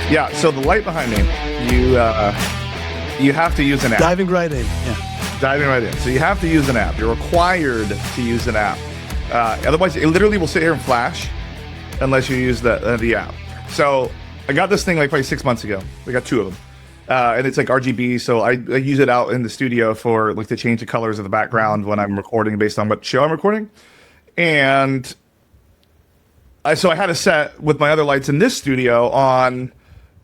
Yeah, so the light behind me, you have to use an app. Diving right in. Yeah. Diving right in. So you have to use an app. You're required to use an app. Otherwise, it literally will sit here and flash unless you use the app. So I got this thing like probably 6 months ago. We got 2 of them. And it's like RGB, so I use it out in the studio for like to change the colors of the background when I'm recording based on what show I'm recording. And so I had a set with my other lights in this studio on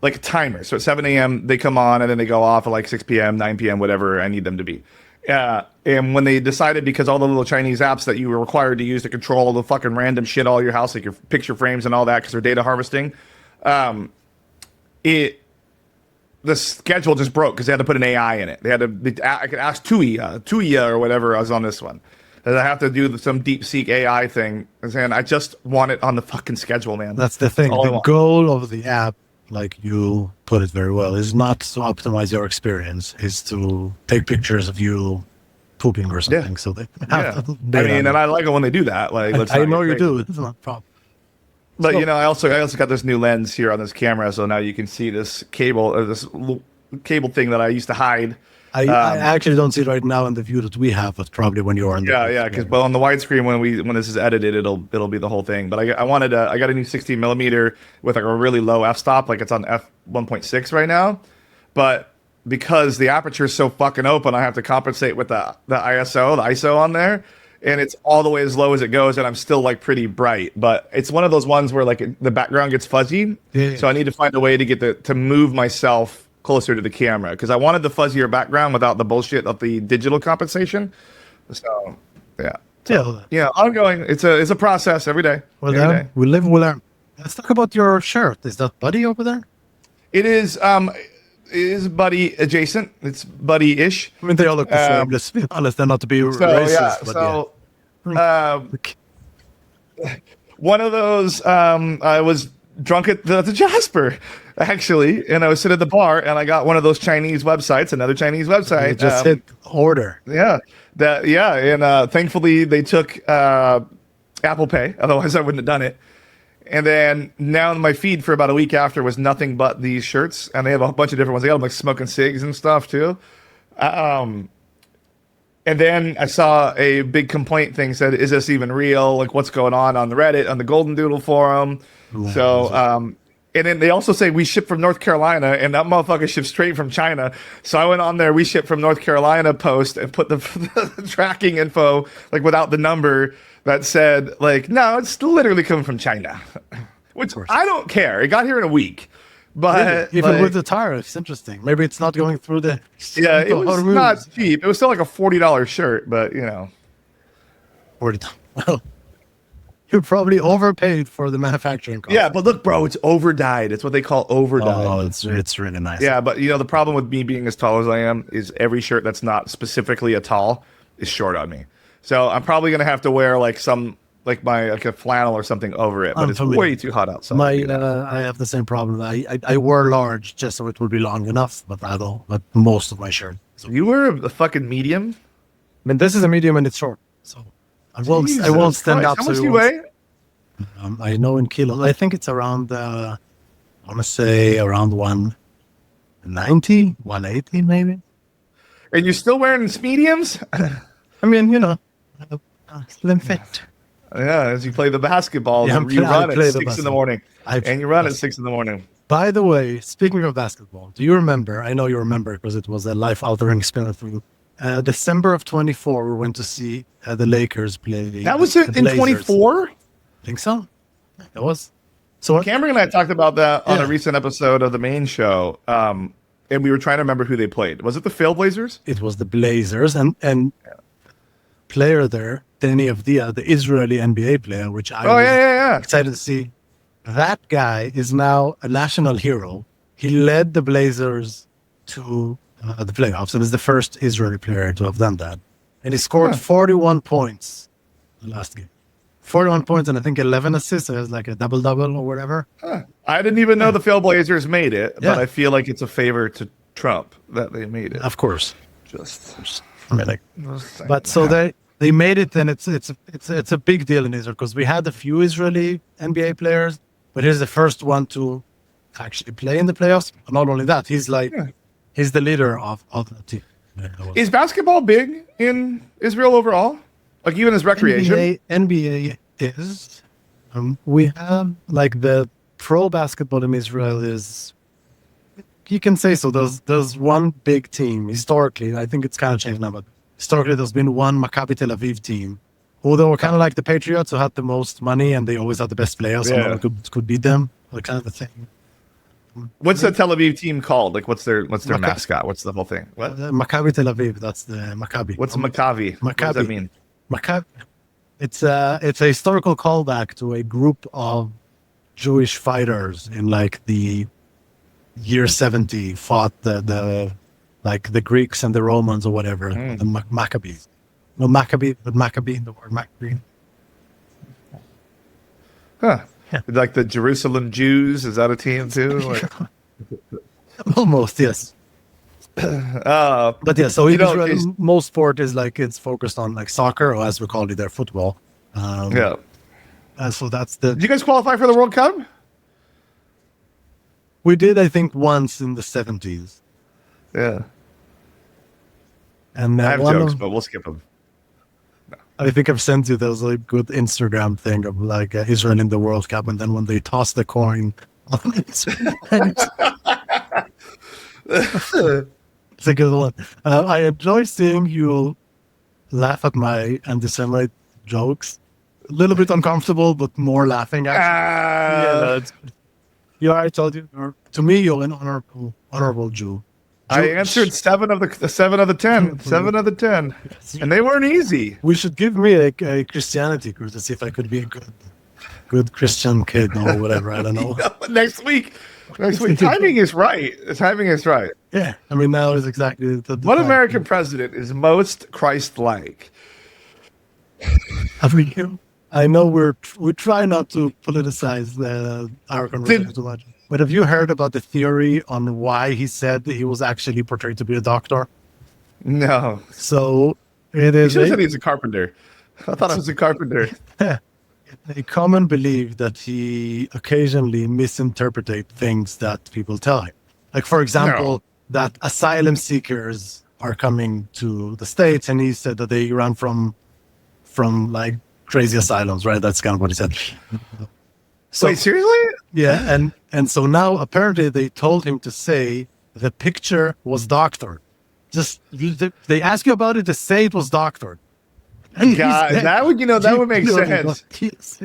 like a timer. So at 7 a.m. they come on and then they go off at like 6 p.m., 9 p.m., whatever I need them to be. And when they decided, because all the little Chinese apps that you were required to use to control the fucking random shit all your house, like your picture frames and all that, because they're data harvesting, the schedule just broke because they had to put an AI in it. I could ask Tuya or whatever I was on this one. And I have to do some deep seek AI thing. And I just want it on the fucking schedule, man. That's the thing. The goal of the app, like you put it very well, is not to optimize your experience, is to take pictures of you pooping or something. Yeah. So they have and I like it when they do that. Like, I know you do. It's not a problem. But so, I also got this new lens here on this camera, so now you can see this cable thing that I used to hide. I actually don't see it right now in the view that we have, but probably when you are in the because on the widescreen when this is edited, it'll be the whole thing. But I got a new 16 millimeter with like a really low f-stop, like it's on f1.6 right now. But because the aperture is so fucking open, I have to compensate with the ISO on there. And it's all the way as low as it goes, and I'm still like pretty bright. But it's one of those ones where like the background gets fuzzy, so I need to find a way to to move myself closer to the camera because I wanted the fuzzier background without the bullshit of the digital compensation. So ongoing. It's a process every day. Well, every day. We live, we learn. Let's talk about your shirt. Is that Buddy over there? It is. It is Buddy adjacent. It's Buddy-ish. I mean, they all look the same. Let's be honest. They're not to be racist. One of those, I was drunk at the Jasper, actually, and I was sitting at the bar, and I got one of those Chinese websites, another Chinese website. You just hit order. And thankfully they took Apple Pay, otherwise I wouldn't have done it. And then now my feed for about a week after was nothing but these shirts, and they have a bunch of different ones. They got them like smoking cigs and stuff too. And then I saw a big complaint thing said, "Is this even real? Like, what's going on the Reddit, on the Golden Doodle forum?" Wow. So, and then they also say we ship from North Carolina, and that motherfucker ships straight from China. So I went on there, we ship from North Carolina post and put the tracking info like without the number. That said, like, no, it's literally coming from China, which I don't care. It got here in a week, but even with the tariffs, interesting. Maybe it's not going through the. Yeah, it was not cheap. It was still like a $40 shirt, but $40. Well, you probably overpaid for the manufacturing cost. Yeah, but look, bro, it's overdyed. It's what they call overdyed. Oh, it's really nice. Yeah, but the problem with me being as tall as I am is every shirt that's not specifically a tall is short on me. So I'm probably gonna have to wear like a flannel or something over it, but it's way too hot outside. I have the same problem. I wear large just so it will be long enough, but I don't. But most of my shirt. So you wear a fucking medium? I mean, this is a medium and it's short, so I won't stand up. How much do you weigh? I know in kilos. I think it's around. I want to say around 190, 180 maybe. And you're still wearing mediums? I mean, slim fit. Yeah, as you play the basketball, you run at 6 in the morning. And you run at 6 in the morning. By the way, speaking of basketball, do you remember? I know you remember because it was a life-altering experience for you. December of 24, we went to see the Lakers play. That was it in 24? I think so. It was. So Cameron and I talked about that on a recent episode of the main show, and we were trying to remember who they played. Was it the Trailblazers? It was the Blazers, and player there, Danny Avdia, the Israeli NBA player, which I was excited to see. That guy is now a national hero. He led the Blazers to the playoffs and is the first Israeli player to have done that. And he scored 41 points the last game. 41 points and I think 11 assists. So it was like a double-double or whatever. I didn't even know the Trailblazers made it, but I feel like it's a favor to Trump that they made it. Of course. But so they made it, and it's a big deal in Israel because we had a few Israeli NBA players, but he's the first one to actually play in the playoffs. But not only that, he's he's the leader of the team. Is basketball big in Israel overall? Like even as recreation? NBA is. We have like the pro basketball in Israel is, you can say so. There's one big team historically. I think it's kind of changed now, but historically there's been one Maccabi Tel Aviv team, who they were kind of like the Patriots, who had the most money and they always had the best players, so no one could beat them. Like kind of a thing. What's the Tel Aviv team called? Like what's their mascot? What's the whole thing? What? Maccabi Tel Aviv. That's the Maccabi. What's Maccabi? What does that mean? Maccabi. It's a historical callback to a group of Jewish fighters in like the year 70 fought the Greeks and the Romans or whatever, the Maccabees. No, Maccabi, but Maccabi, the word Maccabi. Huh. Yeah. Like the Jerusalem Jews, is that a team too? Like... Almost, yes. But yeah, so in Israel, most sport is like it's focused on like soccer, or as we call it there, football. Yeah. So that's the. Did you guys qualify for the World Cup? We did, I think, once in the 70s. Yeah. And I have jokes, but we'll skip them. No. I think I've sent you those like good Instagram thing of like Israel in the World Cup, and then when they toss the coin. It's a good one. I enjoy seeing you laugh at my anti-Semite jokes. A little bit uncomfortable, but more laughing. Actually. I told you. To me, you're an honorable Jew. I answered 7 of the 10. 7 of the 10, and they weren't easy. We should give me a Christianity course to see if I could be a good Christian kid or whatever. I don't know. Next week. Timing is right. Yeah, I mean now is exactly the what time. American president is most Christ-like? I know we try not to politicize our conversation too much. But have you heard about the theory on why he said that he was actually portrayed to be a doctor? No. So it is. He should have said he's a carpenter. I thought I was a carpenter. A common belief that he occasionally misinterpreted things that people tell him. Like, for example, that asylum seekers are coming to the States, and he said that they run from like crazy asylums, right? That's kind of what he said. So, wait, seriously? Yeah, and so now apparently they told him to say the picture was doctored. Just they ask you about it to say it was doctored. God, that would make sense.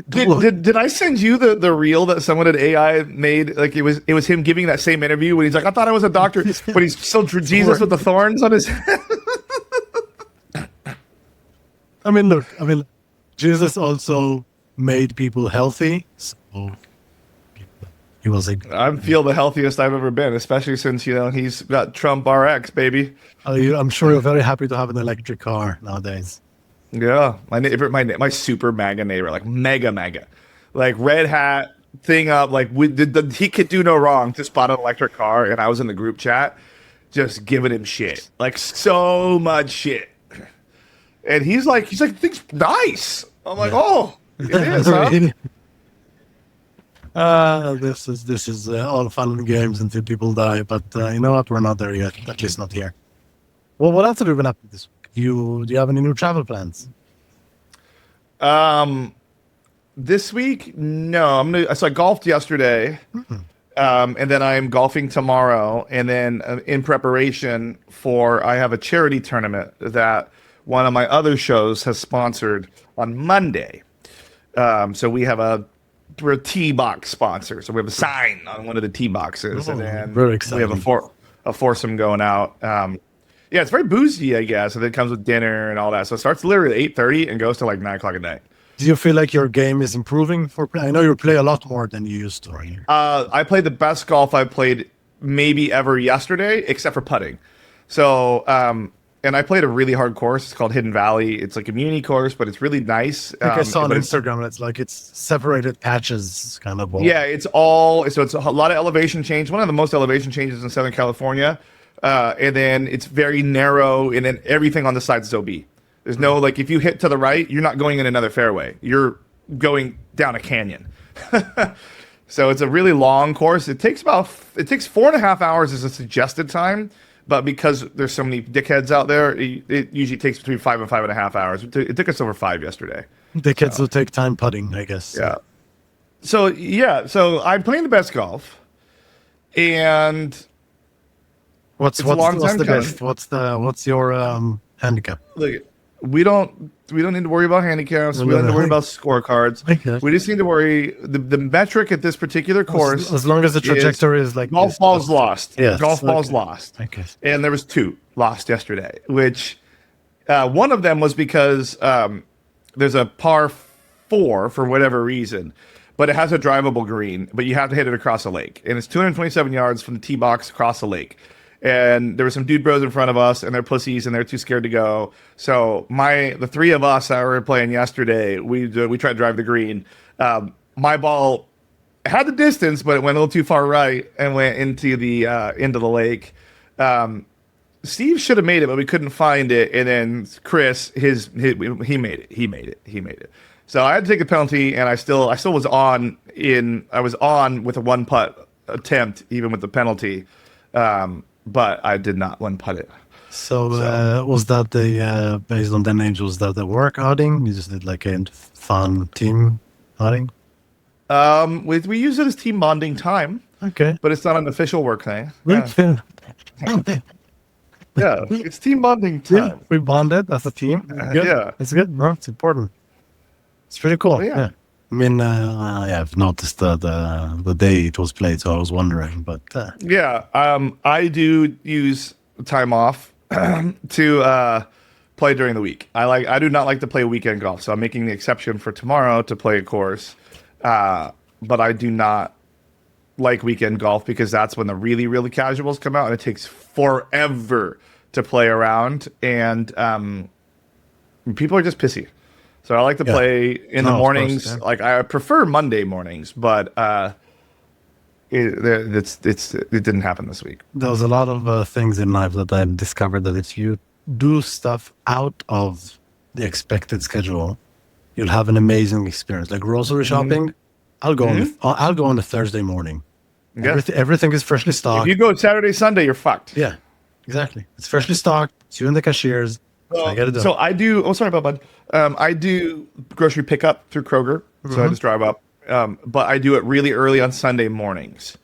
Did I send you the reel that someone at AI made? Like it was him giving that same interview when he's like, I thought I was a doctor, but he's still Jesus with the thorns on his head. I mean, Jesus also made people healthy. So he was I feel the healthiest I've ever been, especially since he's got Trump RX, baby. I'm sure you're very happy to have an electric car nowadays. Yeah, my super MAGA neighbor, like mega, like red hat thing up, like he could do no wrong to spot an electric car, and I was in the group chat, just giving him shit, like so much shit, and he's like, thing's nice. I'm like, oh, it is, huh? This is all fun and games until people die, but you know what? We're not there yet. At least not here. Well, what else have you been up to this week? Do you have any new travel plans? This week, no. So I golfed yesterday, and then I'm golfing tomorrow, and then in preparation for, I have a charity tournament that one of my other shows has sponsored on Monday. So we're a tee box sponsor, so we have a sign on one of the tee boxes, and then very exciting. We have a foursome going out. Yeah, it's very boozy, I guess, and then it comes with dinner and all that. So it starts literally at 8:30 and goes to like 9 o'clock at night. Do you feel like your game is improving? I know you play a lot more than you used to. Right? I played the best golf I played maybe ever yesterday, except for putting. So, and I played a really hard course. It's called Hidden Valley. It's like a muni course, but it's really nice. I think I saw on Instagram. It's separated patches kind of ball. Yeah, it's a lot of elevation change. One of the most elevation changes in Southern California. And then it's very narrow, and then everything on the sides is OB. There's no, like, if you hit to the right, you're not going in another fairway. You're going down a canyon. So it's a really long course. It takes 4.5 hours as a suggested time, but because there's so many dickheads out there, it usually takes between 5 and 5.5 hours. It took us over 5 yesterday. Dickheads will take time putting, I guess. Yeah. So I'm playing the best golf, and what's the best? What's your handicap? Look, we don't need to worry about handicaps. We don't need to worry about scorecards. Okay. We just need to worry the metric at this particular course. As long as the trajectory is like golf balls lost. Yes. Golf balls lost. Okay. And there was 2 lost yesterday, which one of them was because there's a par 4 for whatever reason, but it has a drivable green, but you have to hit it across a lake, and it's 227 yards from the tee box across a lake. And there were some dude bros in front of us, and they're pussies, and they're too scared to go. So the 3 of us that were playing yesterday, we tried to drive the green. My ball had the distance, but it went a little too far right and went into the lake. Steve should have made it, but we couldn't find it. And then Chris, he made it. So I had to take a penalty, and I still was on with a 1-putt attempt, even with the penalty. But I did not 1-putt it. So was that the based on the names? Was that the work outing? You just did like a fun team outing? We use it as team bonding time. Okay, but it's not an official work thing. Yeah, it's team bonding time. Yeah, we bonded as a team. Good. Yeah, it's good, bro. It's important. It's pretty cool. Yeah. I mean, I've noticed the day it was played, so I was wondering. But I do use time off to play during the week. I do not like to play weekend golf, so I'm making the exception for tomorrow to play a course. But I do not like weekend golf because that's when the really, really casuals come out, and it takes forever to play around, and people are just pissy. So I like to play in the mornings. Course, yeah. Like I prefer Monday mornings, but it didn't happen this week. There's a lot of things in life that I've discovered that if you do stuff out of the expected schedule, you'll have an amazing experience. Like grocery shopping, I'll go on a Thursday morning. Yeah. Everything is freshly stocked. If you go Saturday, Sunday, you're fucked. Yeah, exactly. It's freshly stocked. It's you and the cashiers. I get it done. So I do. Oh, sorry about bud. I do grocery pickup through Kroger. So I just drive up. But I do it really early on Sunday mornings.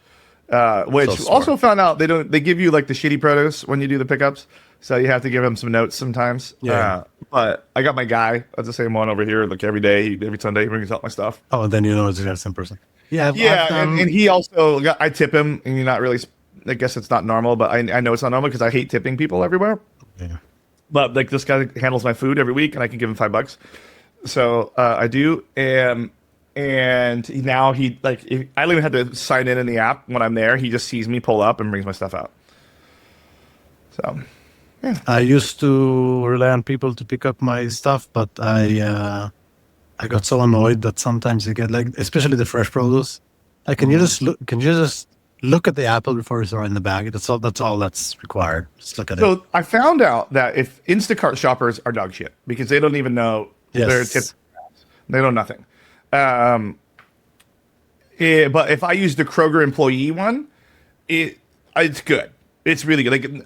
Which also found out they give you like the shitty produce when you do the pickups. So you have to give them some notes sometimes. Yeah. But I got my guy. That's the same one over here. Like every day, every Sunday, he brings out my stuff. Oh, and then you know it's the same person. Yeah. And he also I tip him, and you're not really. I guess it's not normal, but I know it's not normal because I hate tipping people everywhere. Yeah. But like this guy handles my food every week, and I can give him $5. So I do, and now he I don't even have to sign in the app when I'm there. He just sees me pull up and brings my stuff out. So, yeah. I used to rely on people to pick up my stuff, but I got so annoyed that sometimes you get especially the fresh produce. Can you just look at the apple before you throw it in the bag? That's all that's required. Just look at it. So I found out that if Instacart shoppers are dog shit because they don't even know their tips. They know nothing. But if I use the Kroger employee one, it's good. It's really good.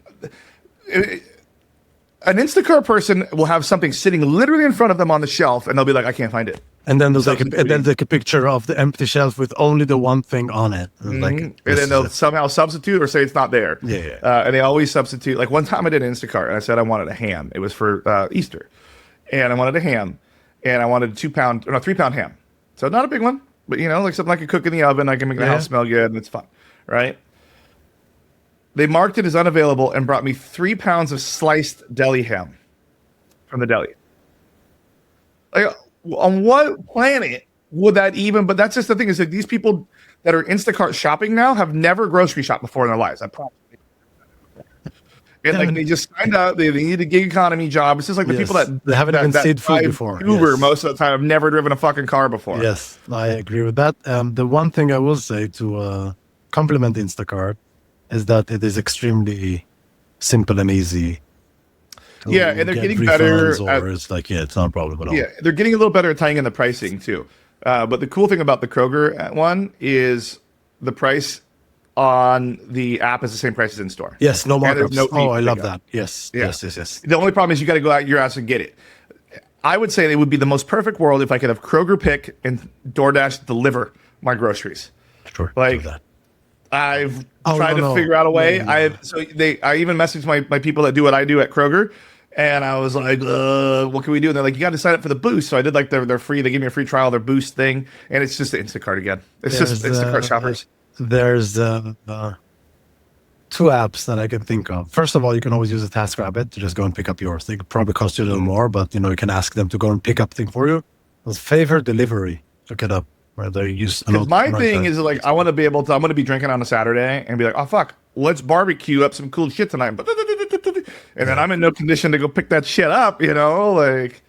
An Instacart person will have something sitting literally in front of them on the shelf, and they'll be like, "I can't find it." And then there's a picture of the empty shelf with only the one thing on it. And then they'll somehow substitute or say it's not there. Yeah. And they always substitute. Like one time I did Instacart, and I said I wanted a ham. It was for Easter, and I wanted a ham, and I wanted a 3-pound ham. So not a big one, but like something I could cook in the oven. I can make the house smell good, and it's fun, right? They marked it as unavailable and brought me 3 pounds of sliced deli ham from the deli. Like, on what planet would that even? But that's just the thing is that these people that are Instacart shopping now have never grocery shopped before in their lives. I promise. And they just signed up. They need a gig economy job. It's just like the people that they haven't even seen food before. Uber most of the time have never driven a fucking car before. Yes, I agree with that. The one thing I will say to compliment Instacart is that it is extremely simple and easy. Yeah, and they're getting better. It's not a problem at all. Yeah, they're getting a little better at tying in the pricing too. But the cool thing about the Kroger one is the price on the app is the same price as in store. Yes, no markups. No I love that. Yes, yeah. yes. The only problem is you got to go out your ass and get it. I would say it would be the most perfect world if I could have Kroger pick and DoorDash deliver my groceries. Sure. Like I've tried to figure out a way. I even messaged my people that do what I do at Kroger, and I was like, what can we do? And they're like, you got to sign up for the Boost. So I did like their free. They gave me a free trial, their Boost thing, and it's just the Instacart again. It's just Instacart shoppers. There's 2 apps that I can think of. First of all, you can always use a TaskRabbit to just go and pick up yours. They could probably cost you a little more, but you can ask them to go and pick up thing for you. There's Favor Delivery. Look it up. Where they use. My thing is like I want to be able to. I'm going to be drinking on a Saturday and be like, oh fuck, let's barbecue up some cool shit tonight. And then I'm in no condition to go pick that shit up. Like.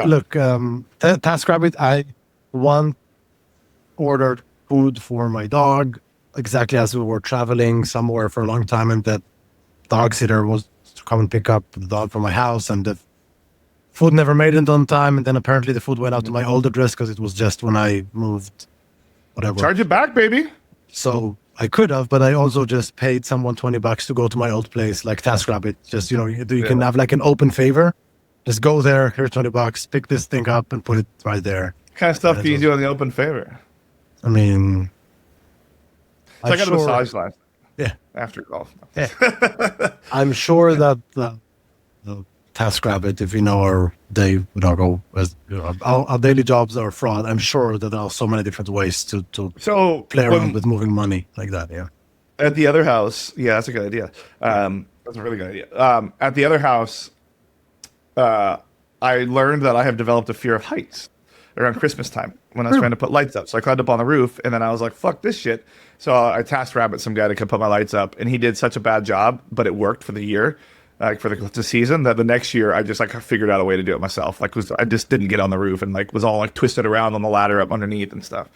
Look, TaskRabbit. I ordered food for my dog exactly as we were traveling somewhere for a long time, and that dog sitter was to come and pick up the dog from my house, and the food never made it on time, and then apparently the food went out to my old address because it was just when I moved, whatever. Charge it back, baby. So I could have, but I also just paid someone $20 to go to my old place, like TaskRabbit. Just you can have like an open favor. Just go there. Here's $20. Pick this thing up and put it right there. What kind of stuff can you do on the open favor? I mean, so I got a massage last night. Yeah. After golf. Yeah. I'm sure that the TaskRabbit, if our day go as our daily jobs are fraud, I'm sure that there are so many different ways to play around with moving money like that. Yeah. At the other house, that's a good idea. That's a really good idea. At the other house, I learned that I have developed a fear of heights around Christmas time when I was trying to put lights up. So I climbed up on the roof, and then I was like, fuck this shit. So I TaskRabbit some guy to come put my lights up, and he did such a bad job, but it worked for the year, for the season, that the next year I just figured out a way to do it myself. I just didn't get on the roof and was all twisted around on the ladder up underneath and stuff.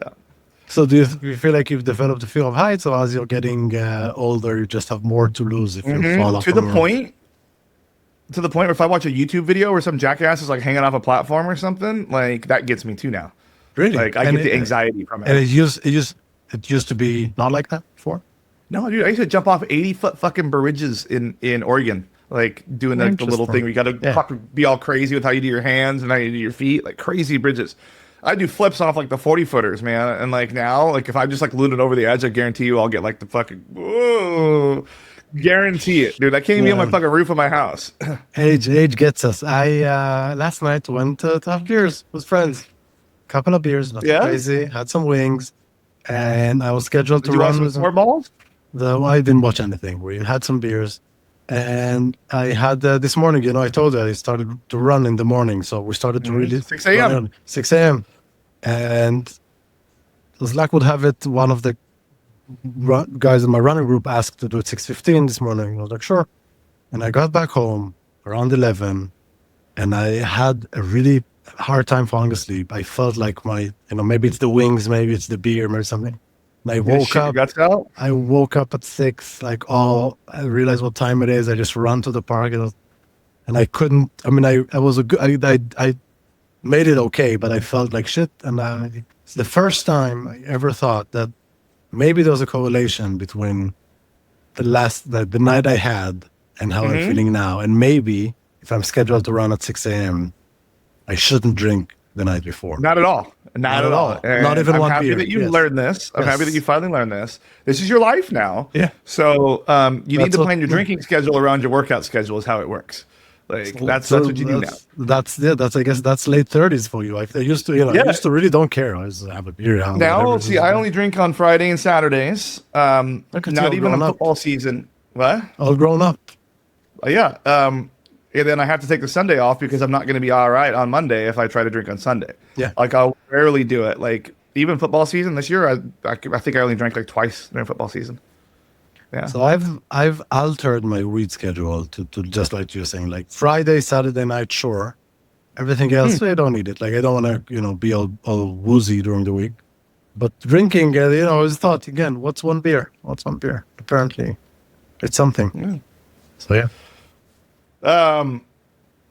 Yeah. So do you feel like you've developed a fear of heights, or as you're getting older, you just have more to lose if you fall off to the point where if I watch a YouTube video where some jackass is hanging off a platform or something, that gets me too now. Really? I get the anxiety from it. And it used to be not like that before? No, dude, I used to jump off 80-foot fucking bridges in Oregon, doing the little thing where you got to be all crazy with how you do your hands and how you do your feet, crazy bridges. I do flips off the 40-footers, man. And now, if I just looted over the edge, I guarantee you I'll get the fucking, whoa. Guarantee it, dude. I can't even be on my fucking roof of my house. Age gets us. I last night went to have beers with friends. Couple of beers, nothing crazy. Had some wings, and I was scheduled to run with more balls. I didn't watch anything. We had some beers, and I had this morning. I told you I started to run in the morning, so we started to really 6 a.m. 6 a.m. And as luck would have it, one of the guys in my running group asked to do it 6:15 this morning. I was like, sure. And I got back home around 11, and I had a really hard time falling asleep. I felt like maybe it's the wings, maybe it's the beer, maybe something. And I woke up. I woke up at 6. I realized what time it is. I just ran to the park, and I couldn't. I mean, I was I made it okay, but I felt like shit. And it's the first time I ever thought that maybe there was a correlation between the night I had and how I'm feeling now. And maybe if I'm scheduled to run at 6 a.m., I shouldn't drink the night before. Not at all. Not at all. Not even one beer. I'm happy that you learned this. I'm happy that you finally learned this. This is your life now. Yeah. So you need to plan your drinking schedule around your workout schedule is how it works. That's what you do now. That's I guess that's late 30s for you. I used to, I used to really don't care. I just have a beer. Now, see, I only drink on Friday and Saturdays. Not even in football season. What? All grown up. Yeah. And then I have to take the Sunday off because I'm not going to be all right on Monday if I try to drink on Sunday. Yeah. I'll rarely do it. Even football season this year, I think I only drank twice during football season. Yeah. So I've altered my weed schedule to just like you're saying, Friday, Saturday night, sure. Everything else, I don't need it. I don't want to, be all woozy during the week. But drinking, I always thought, again, what's one beer? Apparently, it's something. Yeah. So, yeah.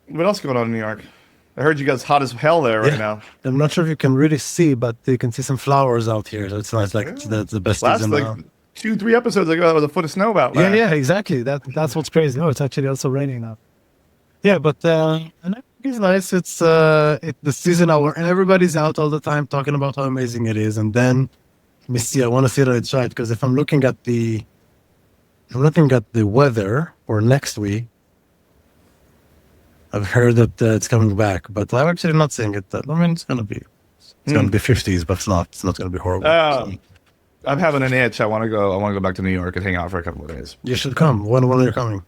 What else going on in New York? I heard you guys hot as hell there right now. I'm not sure if you can really see, but you can see some flowers out here. So it's nice. Like that's the best season like now. 2-3 episodes ago, there was a foot of snow about. Yeah, exactly. That's what's crazy. Oh, it's actually also raining now. Yeah, but and I think it's nice. It's the season hour, and everybody's out all the time talking about how amazing it is. And then let me see. I want to see that it's right, because if I'm looking at the weather for next week, I've heard that it's coming back, but I'm actually not seeing it. I mean, it's gonna be 50s, but it's not gonna be horrible. So. I'm having an itch. I want to go back to New York and hang out for a couple of days. You should come. When are you coming?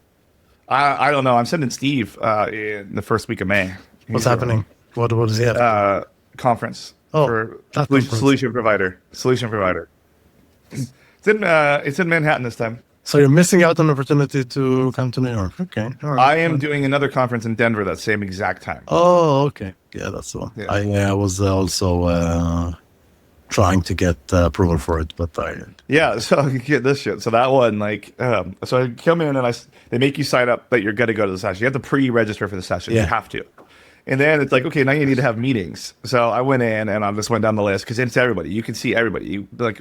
I don't know. I'm sending Steve in the first week of May. What's happening? What does he have? Conference for solution provider. It's in Manhattan this time. So you're missing out on an opportunity to come to New York. Okay. All right. I am doing another conference in Denver that same exact time. Oh, okay. Yeah, that's the one. Yeah. I was also trying to get approval for it, but I... Yeah, so you get this shit. So that one, like, so I come in and they make you sign up that you're going to go to the session. You have to pre-register for the session. Yeah. You have to. And then it's like, okay, now you need to have meetings. So I went in and I just went down the list because it's everybody. You can see everybody, like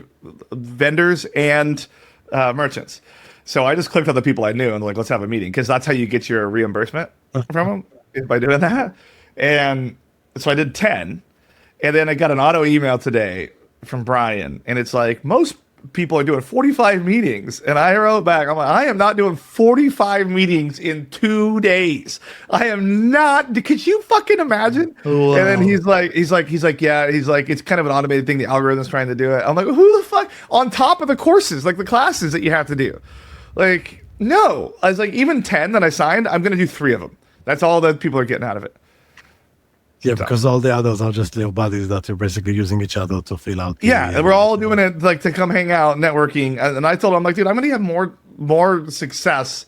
vendors and merchants. So I just clicked on the people I knew and like, let's have a meeting, because that's how you get your reimbursement from them, by doing that. And so I did 10, and then I got an auto email today from Brian, and it's like, most people are doing 45 meetings, and I wrote back, I'm like, I am not doing 45 meetings in 2 days. I am not. Could you fucking imagine? Wow. And then he's like, yeah, it's kind of an automated thing. The algorithm's trying to do it. I'm like, who the fuck? On top of the courses, like the classes that you have to do. Like, no. I was like, even 10 that I signed, I'm going to do 3 of them. That's all that people are getting out of it. Yeah, because all the others are just little buddies that are basically using each other to fill out. And we're all doing it like to come hang out, networking. And I told him, I'm like, dude, I'm going to have more success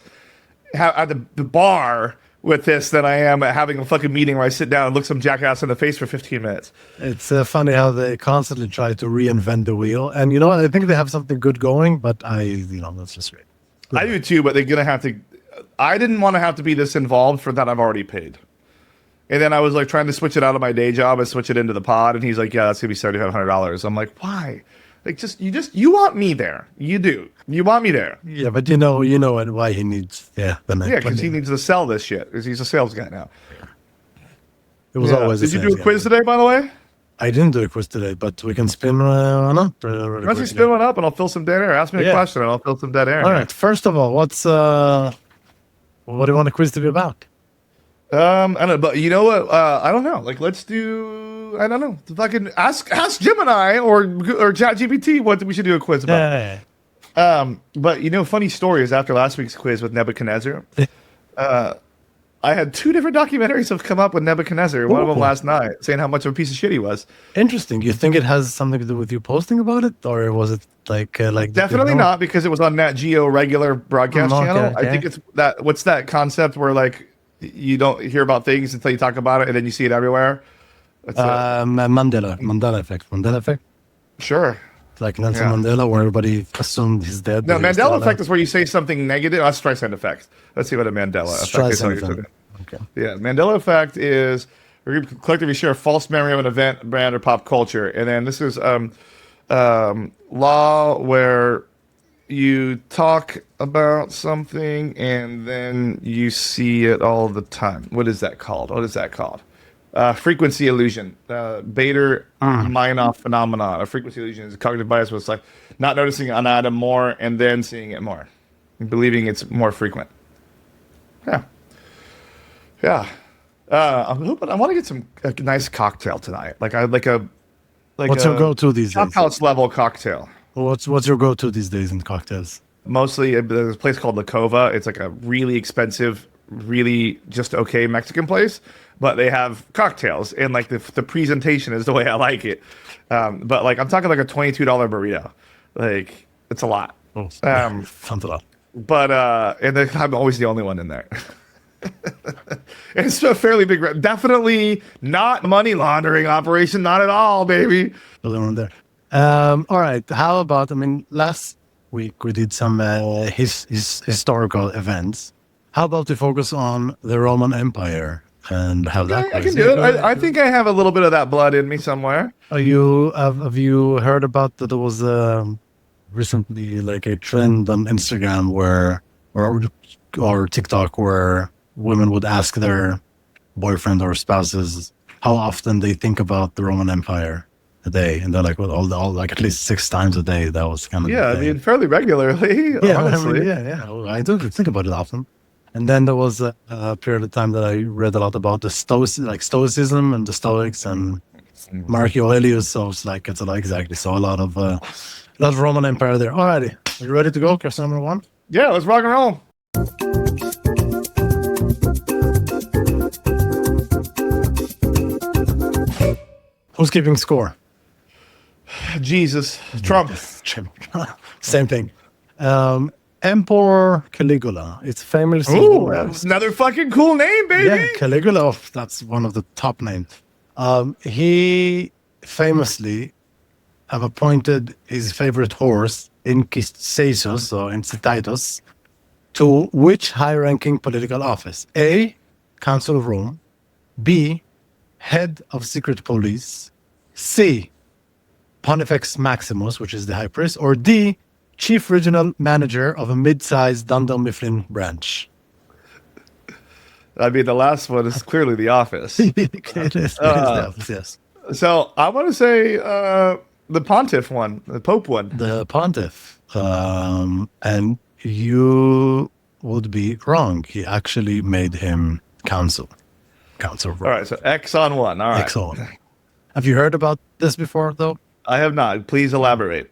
at the bar with this than I am at having a fucking meeting where I sit down and look some jackass in the face for 15 minutes. It's funny how they constantly try to reinvent the wheel. And you know what? I think they have something good going, but that's just great. I do too, but they're going to have to. I didn't want to have to be this involved for that I've already paid. And then I was like trying to switch it out of my day job and switch it into the pod. And he's like, yeah, that's going to be $7,500. I'm like, why? Like, you want me there. You do. You want me there. Yeah, but you know why he needs, because he needs to sell this shit. Because he's a sales guy now. It was always Did you do a quiz today, by the way? I didn't do a quiz today, but we can spin one up. Why don't you spin one up and I'll fill some dead air? Ask me a question and I'll fill some dead air. All right. First of all, what do you want a quiz to be about? I don't know, but you know what? I don't know. Like, let's do. I don't know. Fucking ask Gemini or ChatGPT what we should do a quiz about. But funny story is after last week's quiz with Nebuchadnezzar, I had 2 different documentaries have come up with Nebuchadnezzar. One of them last night, saying how much of a piece of shit he was. Interesting. You think it has something to do with you posting about it, or was it like Definitely not, because it was on Nat Geo regular broadcast channel. Okay. I think it's that. What's that concept where like you don't hear about things until you talk about it, and then you see it everywhere? Mandela effect. Sure. Like Nelson Mandela, where everybody assumed he's dead. No, Mandela effect is where you say something negative. That's Streisand effect. Let's see what a Mandela effect is. Okay. Yeah, Mandela effect is we collectively share a false memory of an event, brand, or pop culture. And then this is law where you talk about something and then you see it all the time. What is that called? Frequency illusion, Bader-Meinhof phenomenon. A frequency illusion is a cognitive bias, where it's like not noticing an item more and then seeing it more, and believing it's more frequent. Yeah. I'm hoping I want to get a nice cocktail tonight. What's your go-to these days? House level cocktail. What's your go-to these days in cocktails? Mostly, there's a place called La Cova. It's like a really expensive, really just okay Mexican place, but they have cocktails, and like the presentation is the way I like it. But like I'm talking like a $22 burrito. Like it's a lot. Sounds a lot. But and I'm always the only one in there. It's a fairly big, definitely not money laundering operation, not at all, baby. There. All right. How about? Last week we did some historical events. How about we focus on the Roman Empire? and how that I can do it. I think I have a little bit of that blood in me somewhere. Have you heard about that? There was recently like a trend on Instagram or TikTok where women would ask their boyfriend or spouses how often they think about the Roman Empire a day, and they're like, well, all like at least 6 times a day. That was kind of I mean, fairly regularly. Yeah, honestly. I do think about it often. And then there was a period of time that I read a lot about the Stoicism and the Stoics and Mark Aurelius. So it's exactly. So a lot of Roman Empire there. Alrighty, are you ready to go? Question number 1. Yeah, let's rock and roll. Who's keeping score? Jesus, Trump. Same thing. Emperor Caligula. It's famously. Ooh, that's another fucking cool name, baby. Yeah, Caligula. Oh, that's one of the top names. He famously have appointed his favorite horse, Incissus or Incitatus, to which high-ranking political office? A. Council of Rome. B. Head of Secret Police. C. Pontifex Maximus, which is the high priest. Or D. Chief Regional Manager of a mid-sized Dunder Mifflin branch. I mean, the last one is clearly the office. It is the office, yes. So I want to say the pontiff one, the pope one. The pontiff. And you would be wrong. He actually made him council. Council of Rome. All right, so X on 1. All right. X on 1. Have you heard about this before, though? I have not. Please elaborate.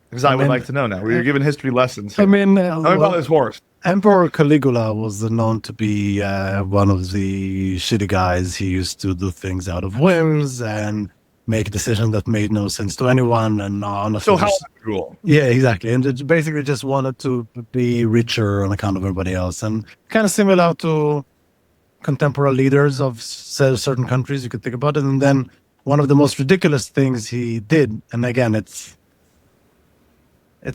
Because I would like to know now. We were given history lessons. I mean, tell me about this horse. Emperor Caligula was known to be one of the shitty guys. He used to do things out of whims and make decisions that made no sense to anyone. And so how rule? Yeah, exactly. And it basically just wanted to be richer on account of everybody else. And kind of similar to contemporary leaders of certain countries, you could think about it. And then one of the most ridiculous things he did, and again, it's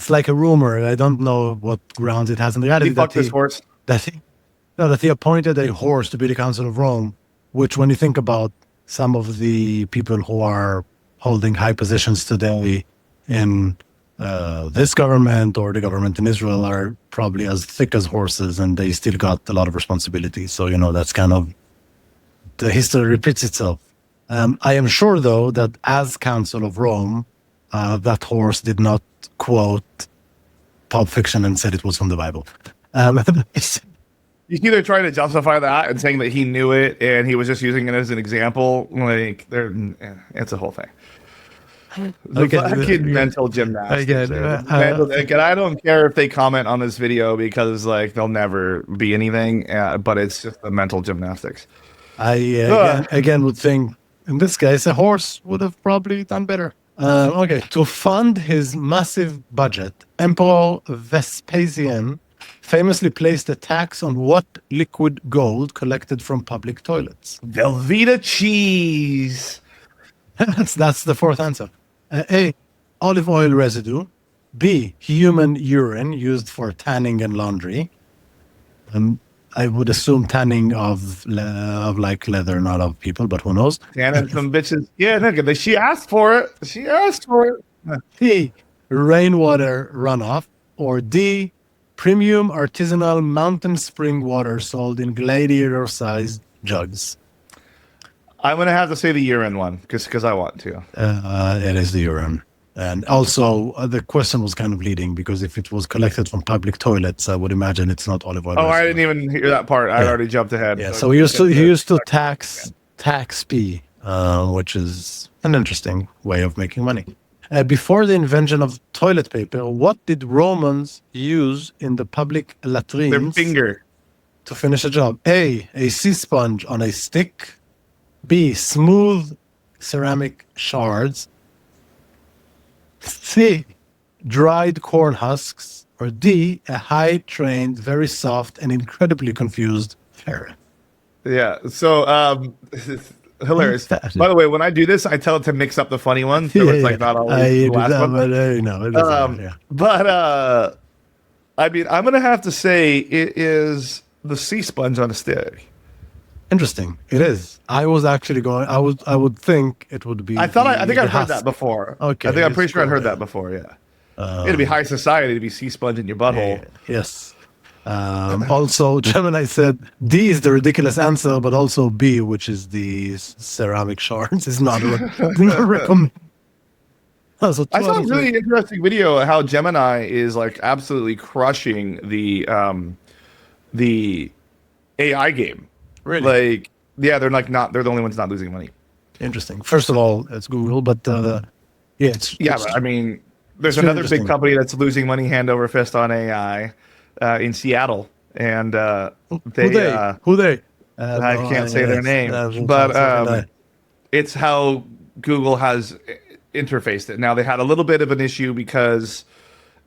like a rumor. I don't know what grounds it has in reality. He fucked his horse. That he appointed a horse to be the Council of Rome, which when you think about some of the people who are holding high positions today in this government or the government in Israel are probably as thick as horses, and they still got a lot of responsibility. So, that's kind of, the history repeats itself. I am sure, though, that as Council of Rome, that horse did not quote Pulp Fiction and said it was from the Bible. You see, they're trying to justify that and saying that he knew it and he was just using it as an example. Like, it's a whole thing. The fucking mental gymnastics. Again, I don't care if they comment on this video because they'll never be anything. But it's just the mental gymnastics. I again would think in this case a horse would have probably done better. To fund his massive budget, Emperor Vespasian famously placed a tax on what liquid gold collected from public toilets? Velveeta cheese. That's the fourth answer. A. Olive oil residue. B. Human urine used for tanning and laundry. I would assume tanning of leather, not of people, but who knows? Tanning some bitches. Yeah, look, she asked for it. She asked for it. C. Rainwater runoff. Or D. Premium artisanal mountain spring water sold in gladiator-sized jugs. I'm going to have to say the urine one, because I want to. It is the urine. And also, the question was kind of leading, because if it was collected from public toilets, I would imagine it's not olive oil. Oh, I didn't even hear that part. I already jumped ahead. Yeah, so he used to tax P, which is an interesting way of making money. Before the invention of toilet paper, what did Romans use in the public latrines? Their finger. To finish a job. A sea sponge on a stick. B, smooth ceramic shards. C, dried corn husks. Or D, a high-trained, very soft, and incredibly confused ferret. Yeah, so hilarious. By the way, when I do this, I tell it to mix up the funny ones, so it's not always the last one. But I mean, I'm gonna have to say it is the sea sponge on a stick. Interesting. It is. I was actually going. I would think it would be. I think I've heard that before. Okay. I think I'm pretty sure I'd heard that before. Yeah. It'd be high society to be sea sponge in your butthole. Yes. Also, Gemini said D is the ridiculous answer, but also B, which is the ceramic shards, is not recommended. I saw a really interesting video of how Gemini is like absolutely crushing the AI game. Really? Like, yeah, they're the only ones not losing money. Interesting. First of all, it's Google, but but I mean, there's another big company that's losing money hand over fist on AI in Seattle, and who they? I can't say their name, but it's how Google has interfaced it. Now they had a little bit of an issue because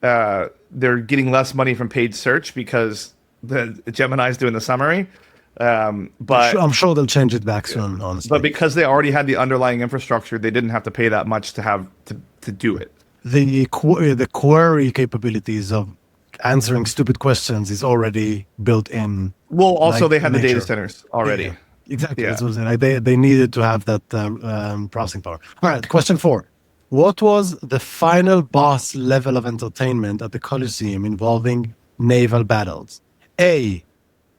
they're getting less money from paid search because the Gemini's doing the summary. But I'm sure they'll change it back soon, honestly. But because they already had the underlying infrastructure, they didn't have to pay that much to do it. The query capabilities of answering stupid questions is already built in. Well, also they had the data centers already. Yeah, exactly. Yeah. Like they needed to have that processing power. All right, question 4. What was the final boss level of entertainment at the Colosseum involving naval battles? A.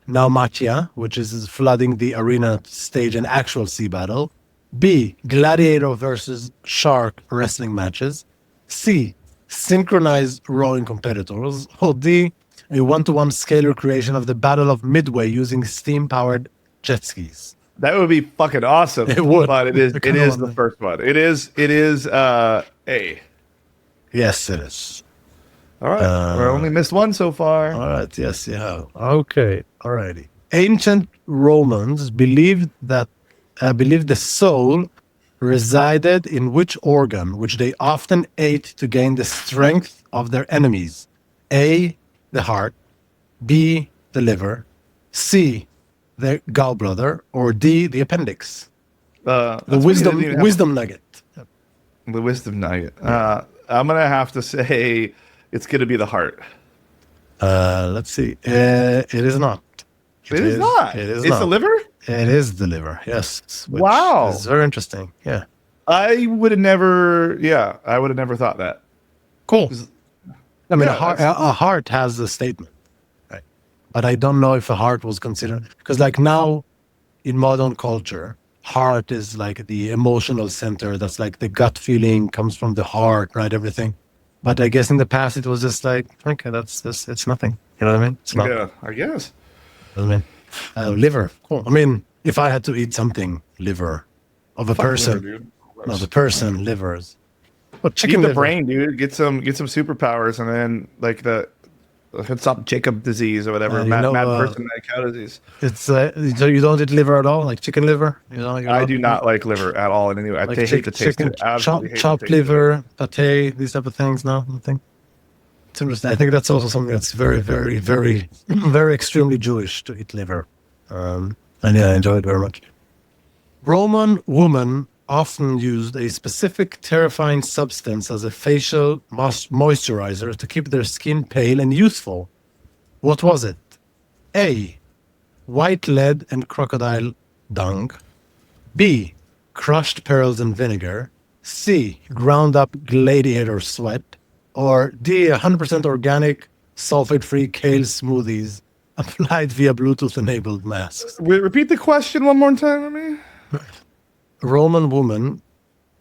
Naumachia, which is flooding the arena to stage an actual sea battle. B. Gladiator versus shark wrestling matches. C. Synchronized rowing competitors. Or D. A 1-to-1 scalar creation of the Battle of Midway using steam-powered jet skis. That would be fucking awesome. It would. But it is the first one. It is A. Yes, it is. All right. We only missed one so far. All right. Yes, you have. Okay. All righty. Ancient Romans believed the soul resided in which organ, which they often ate to gain the strength of their enemies? A. The heart. B. The liver. C. The gallbladder. Or D. The appendix. The wisdom nugget. The wisdom nugget. I'm gonna have to say it's gonna be the heart. Let's see. It is not. It is not. It's the liver? It is the liver, yes. Wow. It's very interesting. Yeah. I would have never thought that. Cool. I mean, a heart has a statement, right? But I don't know if a heart was considered, because like now in modern culture, heart is like the emotional center. That's like the gut feeling comes from the heart, right? Everything. But I guess in the past it was just like, okay, it's nothing. You know what I mean? It's not. Yeah, I guess. I mean, liver. Cool. I mean, if I had to eat something, liver of a person, liver, no, the person livers. But chicken eat the liver. brain, dude. Get some superpowers, and then like stop Jacob disease or whatever. Mad person mad cow disease. It's so you don't eat liver at all, like chicken liver. I do not like liver at all. In any way, like I hate the taste of it. Chopped liver, pate, these type of things. No, nothing. It's interesting. I think that's also something that's very, very, very, very extremely Jewish to eat liver. And yeah, I enjoy it very much. Roman women often used a specific terrifying substance as a facial moisturizer to keep their skin pale and youthful. What was it? A. White lead and crocodile dung. B. Crushed pearls and vinegar. C. Ground up gladiator sweat. Or D. 100% organic, sulfate-free kale smoothies applied via Bluetooth-enabled masks. Repeat the question one more time for me. Roman women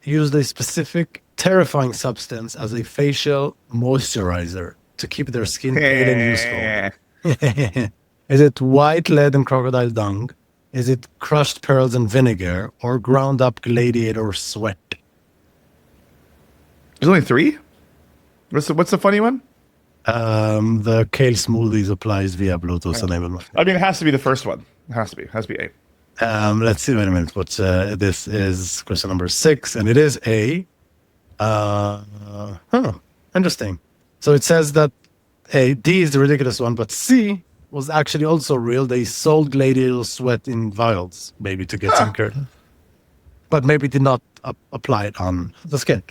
used a specific terrifying substance as a facial moisturizer to keep their skin pale and youthful. Is it white lead and crocodile dung? Is it crushed pearls and vinegar? Or ground up gladiator sweat? There's only 3? What's the funny one? The kale smoothies applies via Bluetooth enablement. I mean, it has to be the first one. It has to be A. Let's see. Wait a minute. This is question number 6, and it is A. Interesting. So it says that D is the ridiculous one, but C was actually also real. They sold gladiator sweat in vials, maybe to get some curtain, but maybe did not apply it on the skin.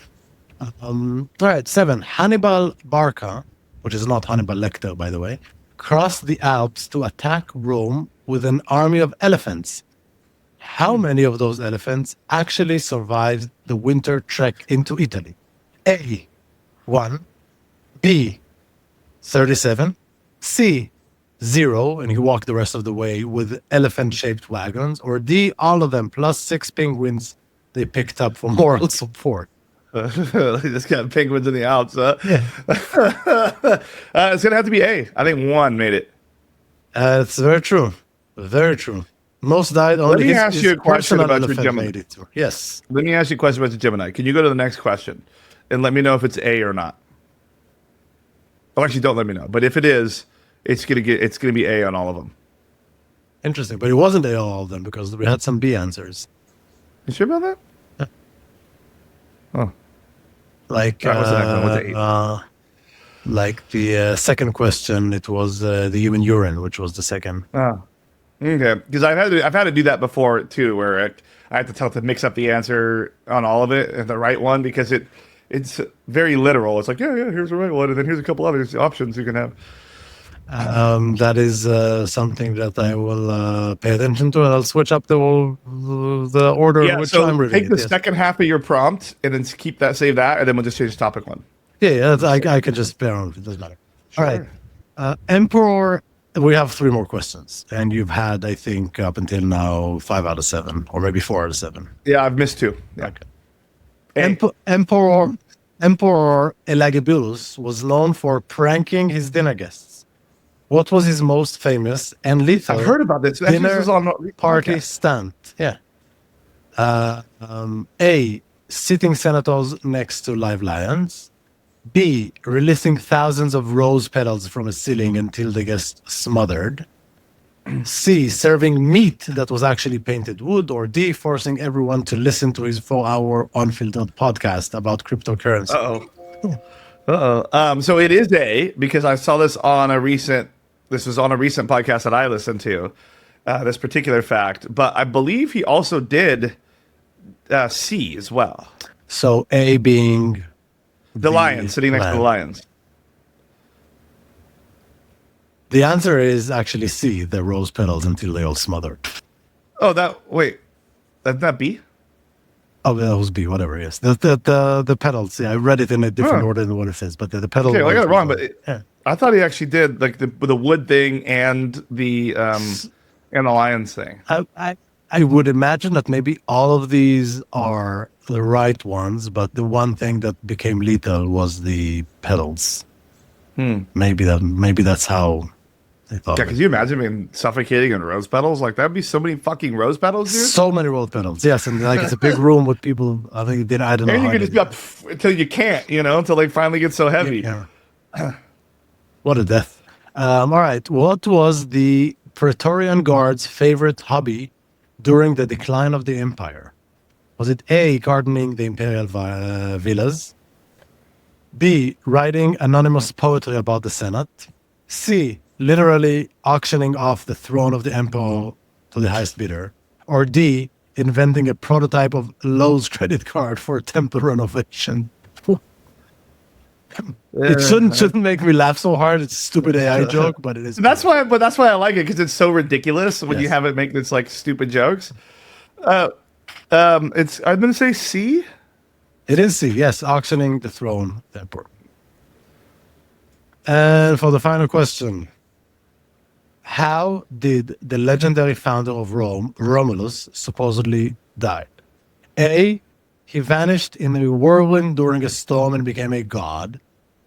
All right, 7. Hannibal Barca, which is not Hannibal Lecter, by the way, crossed the Alps to attack Rome with an army of elephants. How many of those elephants actually survived the winter trek into Italy? A, 1, B, 37, C, 0, and he walked the rest of the way with elephant-shaped wagons, or D, all of them, plus 6 penguins they picked up for moral support. They just got penguins in the Alps, huh? Yeah. It's going to have to be A. I think 1 made it. It's very true. Very true. Most died only. Let me ask you a question about your Gemini. Yes. Let me ask you a question about your Gemini. Can you go to the next question and let me know if it's A or not? Oh, actually, don't let me know. But if it is, it's gonna be A on all of them. Interesting, but it wasn't A on all of them because we had some B answers. You sure about that? Yeah. Oh, like like the second question, it was the human urine, which was the second. Oh, okay. Because I've had to do that before too, where I had to tell it to mix up the answer on all of it and the right one because it's very literal. It's like yeah, here's the right one, and then here's a couple other options you can have. That is something that I will pay attention to, and I'll switch up the order in which I'm reading. Take the second half of your prompt and then save that, and then we'll just change topic one. Yeah, I can just bear on. It doesn't matter. Sure. All right, Emperor. We have 3 more questions, and you've had, I think, up until now 5 out of 7, or maybe 4 out of 7. Yeah, I've missed 2. Yeah. Okay. Emperor Elagabalus was known for pranking his dinner guests. What was his most famous and lethal? I've heard about this. Dinner this on party stunt. Yeah. A, sitting senators next to live lions. B, releasing thousands of rose petals from a ceiling until they get smothered. C, serving meat that was actually painted wood. Or D, forcing everyone to listen to his 4-hour unfiltered podcast about cryptocurrency. So it is A, because I saw this on a recent podcast that I listened to, this particular fact. But I believe he also did C as well. So A being... The lion, sitting next to the lions. The answer is actually C, the rose petals until they all smothered. Oh, that's not B? Oh, that was B, whatever, yes. The petals, yeah, I read it in a different order than what it says, but the petals... Okay, well, I got it wrong, but I thought he actually did like the wood thing and the lions thing. I would imagine that maybe all of these are the right ones, but the one thing that became lethal was the petals. Maybe that's how they thought. Yeah, could you imagine being suffocating in rose petals? Like that'd be so many fucking rose petals, dude. So many rose petals, yes, and like it's a big room with people. I think I don't know. And you can just be up until you can't, until they finally get so heavy. Yeah. What a death! All right, what was the Praetorian Guard's favorite hobby during the decline of the empire? Was it A, gardening the imperial villas? B, writing anonymous poetry about the Senate? C, literally auctioning off the throne of the emperor to the highest bidder? Or D, inventing a prototype of Lowe's credit card for temple renovation? It shouldn't make me laugh so hard. It's a stupid AI joke, but it is. That's why I like it, because it's so ridiculous when you have it make this like stupid jokes. I'm gonna say C. It is C. Yes, auctioning the throne, the emperor. And for the final question, how did the legendary founder of Rome, Romulus, supposedly die? A, he vanished in a whirlwind during a storm and became a god.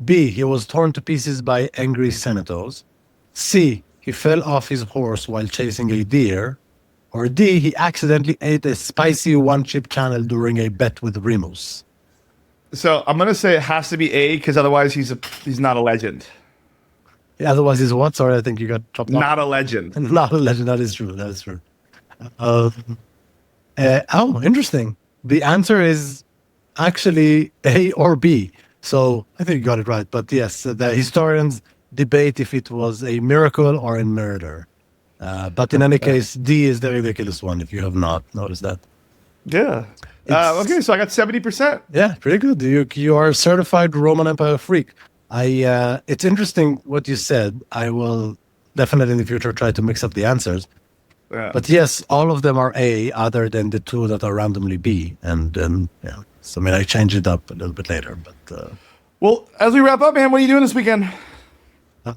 B, he was torn to pieces by angry senators. C, he fell off his horse while chasing a deer. Or D, he accidentally ate a spicy one-chip channel during a bet with Remus. So I'm going to say it has to be A, because otherwise he's not a legend. Yeah, otherwise he's what? Sorry, I think you got chopped off. Not a legend. Not a legend. That is true. Interesting. The answer is actually A or B. So I think you got it right. But yes, the historians debate if it was a miracle or a murder. But in any case, D is the ridiculous one, if you have not noticed that. Yeah. Okay, so I got 70%. Yeah, pretty good. You are a certified Roman Empire freak. It's interesting what you said. I will definitely in the future try to mix up the answers. But yes, all of them are A, other than the two that are randomly B. And yeah, so I mean, I changed it up a little bit later. But well, as we wrap up, man, what are you doing this weekend?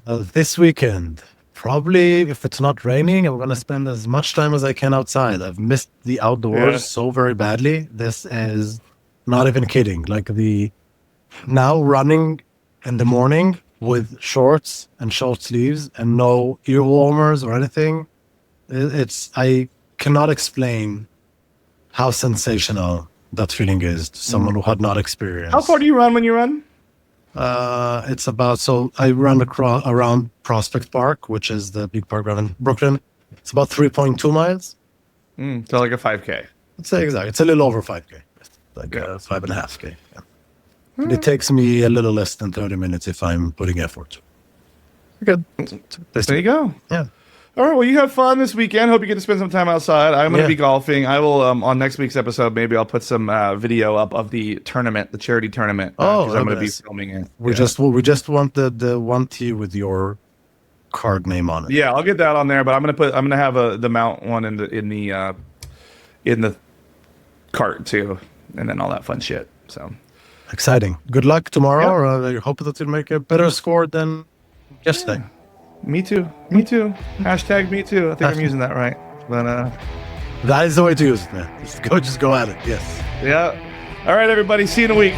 This weekend, probably if it's not raining, I'm gonna spend as much time as I can outside. I've missed the outdoors so very badly. This is not even kidding. Like now running in the morning with shorts and short sleeves and no ear warmers or anything. I cannot explain how sensational that feeling is to someone who had not experienced. How far do you run when you run? It's about, so I run around Prospect Park, which is the big park around in Brooklyn. It's about 3.2 miles. So like a 5K. It's exactly. It's a little over 5K. Like 5.5K. Yeah. It takes me a little less than 30 minutes if I'm putting effort. Good. There you go. Yeah. All right. Well, you have fun this weekend. Hope you get to spend some time outside. I'm going to be golfing. I will, on next week's episode, maybe I'll put some video up of the tournament, the charity tournament. I'm going to be filming it. We just want the one tee with your card name on it. Yeah, I'll get that on there, but I'm going to have the mount one in the cart too, and then all that fun shit. So exciting. Good luck tomorrow. I hope that you'll make a better score than yesterday. Yeah. Me too. Hashtag me too. I think I'm using that right. But that is the way to use it, man. Just go at it. Yes. Yeah. All right, everybody. See you in a week.